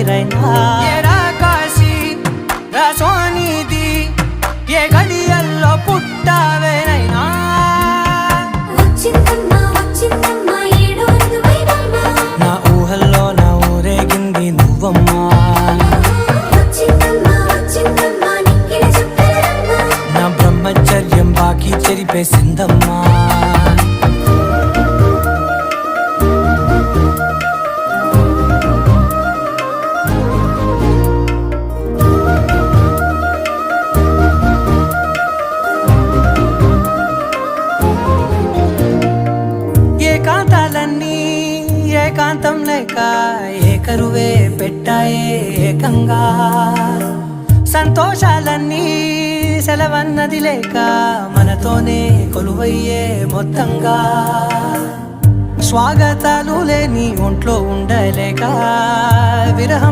రైనా కాశీ సోనిది ఏ గడియల్లో పుట్టావేనైనా నా ఊహల్లో నా ఊరేగింది నువ్వమ్మా నా బ్రహ్మచర్యం బాకీ చెరిపేసిందమ్మా ఏకాంతాలన్నీ ఏకాంతం లేక ఏకరువే పెట్టాయే ఏకంగా సంతోషాలన్నీ సెలవన్నది లేక మనతోనే కొలువయ్యే మొత్తంగా స్వాగతాలు లేని ఒంట్లో ఉండలేక విరహం